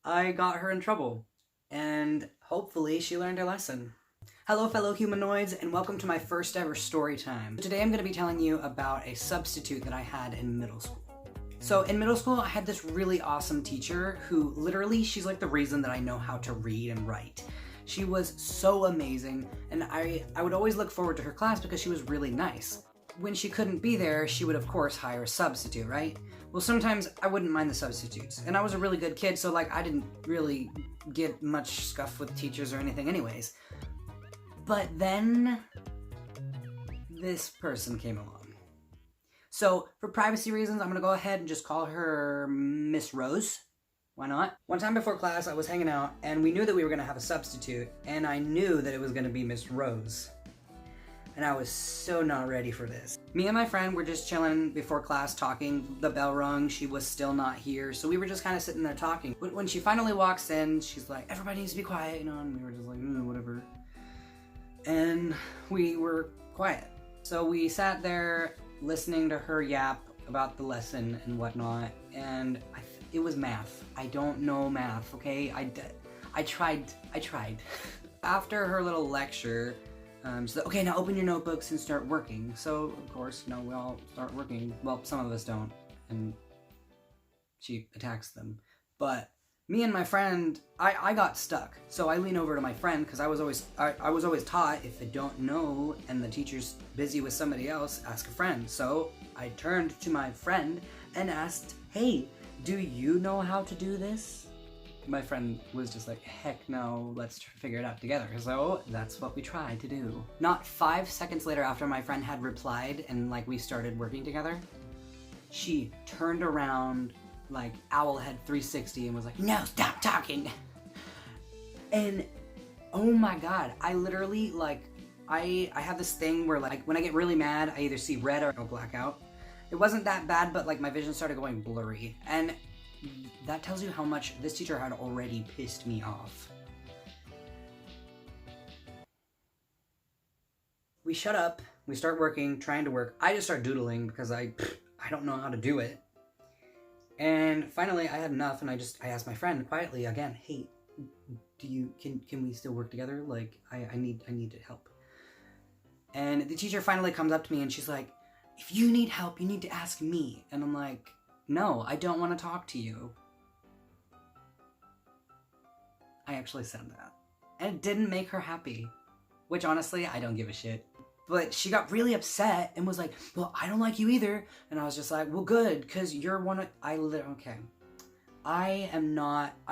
I got her in trouble. And hopefully she learned her lesson. Hello fellow humanoids, and welcome to my first ever story time. Today I'm going to be telling you about a substitute that I had in middle school. So in middle school I had this really awesome teacher who literally, she's like the reason that I know how to read and write. She was so amazing, and I would always look forward to her class because she was really nice. When she couldn't be there, she would of course hire a substitute, right? Well, sometimes I wouldn't mind the substitutes, and I was a really good kid, so like I didn't really get much scuff with teachers or anything anyways. But then this person came along. So for privacy reasons, I'm gonna go ahead and just call her Miss Rose. Why not? One time before class, I was hanging out, and we knew that we were gonna have a substitute, and I knew that it was gonna be Miss Rose. And I was so not ready for this. Me and my friend were just chilling before class talking. The bell rung, she was still not here, so we were just kind of sitting there talking. But when she finally walks in, she's like, everybody needs to be quiet, you know, and we were just like, whatever. And we were quiet. So we sat there listening to her yap about the lesson and whatnot, and it was math. I don't know math, okay? I tried. After her little lecture, she's like, okay, now open your notebooks and start working. So, of course, you know, we all start working. Well, some of us don't, and she attacks them. But me and my friend, I got stuck. So I lean over to my friend, because I was always taught, if I don't know and the teacher's busy with somebody else, ask a friend. So I turned to my friend and asked, hey, do you know how to do this? My friend was just like, heck no, let's figure it out together. So that's what we tried to do. Not 5 seconds later, after my friend had replied and like we started working together, she turned around like Owlhead 360 and was like, no, stop talking. And oh my God, I literally like, I have this thing where like when I get really mad, I either see red or I'll black out. It wasn't that bad, but like my vision started going blurry. And that tells you how much this teacher had already pissed me off. We shut up, we start working, trying to work. I just start doodling because I don't know how to do it. And finally I had enough, and I asked my friend quietly again, hey, can we still work together? Like I need help. And the teacher finally comes up to me and she's like, if you need help, you need to ask me. And I'm like, no, I don't want to talk to you. I actually said that. And it didn't make her happy. Which honestly, I don't give a shit. But she got really upset and was like, well, I don't like you either. And I was just like, well, good, because you're one of... Okay. I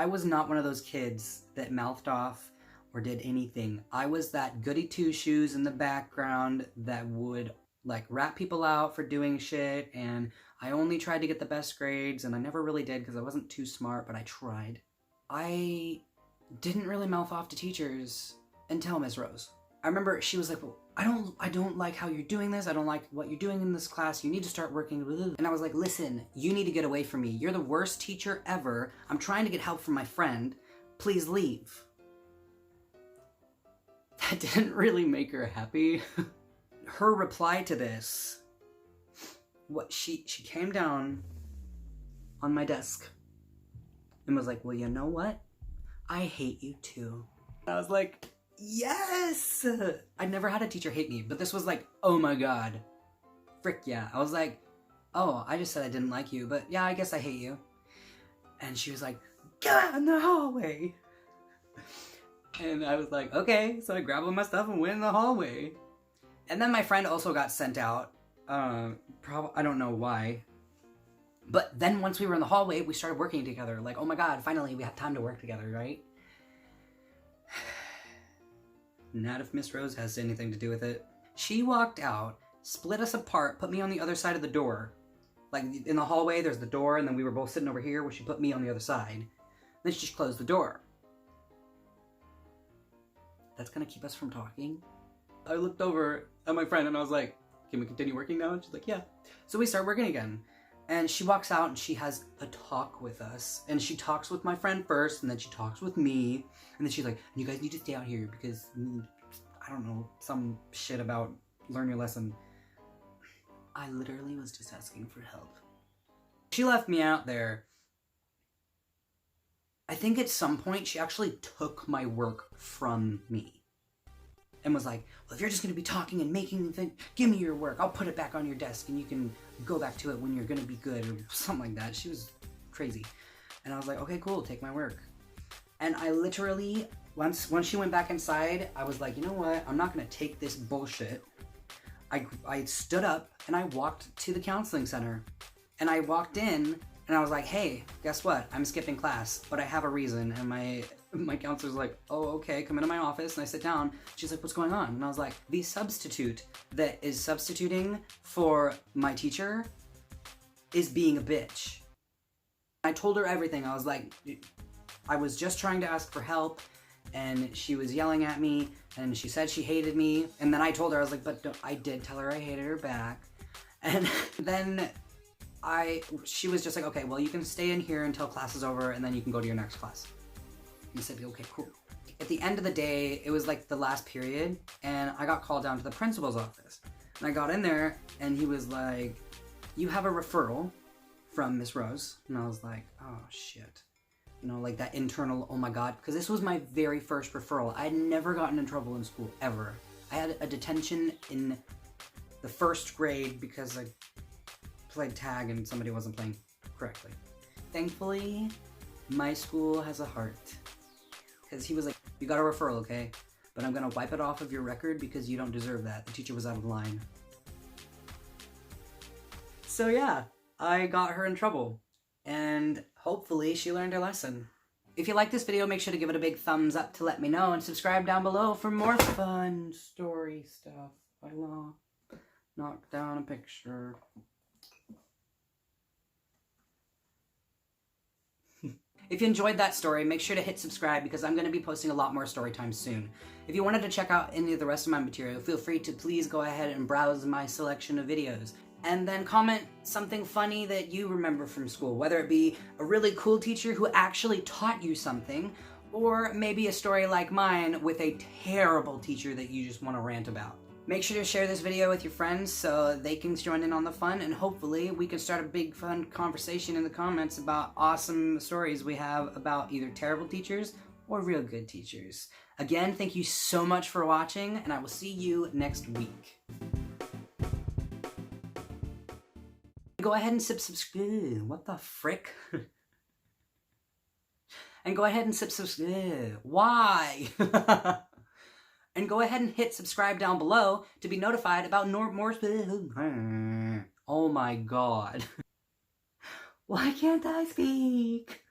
was not one of those kids that mouthed off or did anything. I was that goody two-shoes in the background that would like rat people out for doing shit, and I only tried to get the best grades, and I never really did because I wasn't too smart, but I tried. I didn't really mouth off to teachers until Miss Rose. I remember she was like, well, I don't like how you're doing this. I don't like what you're doing in this class. You need to start working. And I was like, listen, you need to get away from me. You're the worst teacher ever. I'm trying to get help from my friend. Please leave. That didn't really make her happy. Her reply to this, she came down on my desk and was like, well, you know what? I hate you too. I was like, yes! I never had a teacher hate me, but this was like, oh my God. Frick yeah. I was like, oh, I just said I didn't like you, but yeah, I guess I hate you. And she was like, get out in the hallway. And I was like, okay. So I grabbed all my stuff and went in the hallway. And then my friend also got sent out. I don't know why. But then once we were in the hallway, we started working together. Like, oh my God, finally we have time to work together, right? Not if Miss Rose has anything to do with it. She walked out, split us apart, put me on the other side of the door. Like in the hallway, there's the door, and then we were both sitting over here where she put me on the other side. Then she just closed the door. That's gonna keep us from talking? I looked over at my friend and I was like, can we continue working now? And she's like, yeah. So we start working again. And she walks out and she has a talk with us. And she talks with my friend first, and then she talks with me. And then she's like, you guys need to stay out here because, I don't know, some shit about learn your lesson. I literally was just asking for help. She left me out there. I think at some point she actually took my work from me and was like, well, if you're just going to be talking and making things, give me your work. I'll put it back on your desk and you can go back to it when you're going to be good, or something like that. She was crazy. And I was like, okay, cool, take my work. And I literally, once she went back inside, I was like, you know what? I'm not going to take this bullshit. I stood up and I walked to the counseling center. And I walked in and I was like, hey, guess what? I'm skipping class, but I have a reason. And my counselor's like, oh, okay, come into my office. And I sit down. She's like, what's going on? And I was like, the substitute that is substituting for my teacher is being a bitch. I told her everything. I was like, I was just trying to ask for help, and she was yelling at me, and she said she hated me. And then I told her, I was like, but I did tell her I hated her back. And then she was just like, okay, well, you can stay in here until class is over, and then you can go to your next class. And I said, okay, cool. At the end of the day, it was like the last period, and I got called down to the principal's office. And I got in there, and he was like, you have a referral from Miss Rose. And I was like, oh, shit. You know, like that internal, oh my god, because this was my very first referral. I had never gotten in trouble in school, ever. I had a detention in the first grade because I played tag and somebody wasn't playing correctly. Thankfully, my school has a heart. Because he was like, you got a referral, okay? But I'm gonna wipe it off of your record because you don't deserve that. The teacher was out of line. So yeah, I got her in trouble. And hopefully she learned her lesson. If you like this video, make sure to give it a big thumbs up to let me know, and subscribe down below for more fun story stuff. I knocked down a picture. If you enjoyed that story, make sure to hit subscribe because I'm going to be posting a lot more story time soon. If you wanted to check out any of the rest of my material, feel free to please go ahead and browse my selection of videos. And then comment something funny that you remember from school, whether it be a really cool teacher who actually taught you something, or maybe a story like mine with a terrible teacher that you just want to rant about. Make sure to share this video with your friends so they can join in on the fun, and hopefully we can start a big fun conversation in the comments about awesome stories we have about either terrible teachers or real good teachers. Again, thank you so much for watching, and I will see you next week. Go ahead and subscribe. What the frick? And go ahead and subscribe. Why? And go ahead and hit subscribe down below to be notified about more. Oh my god. Why can't I speak?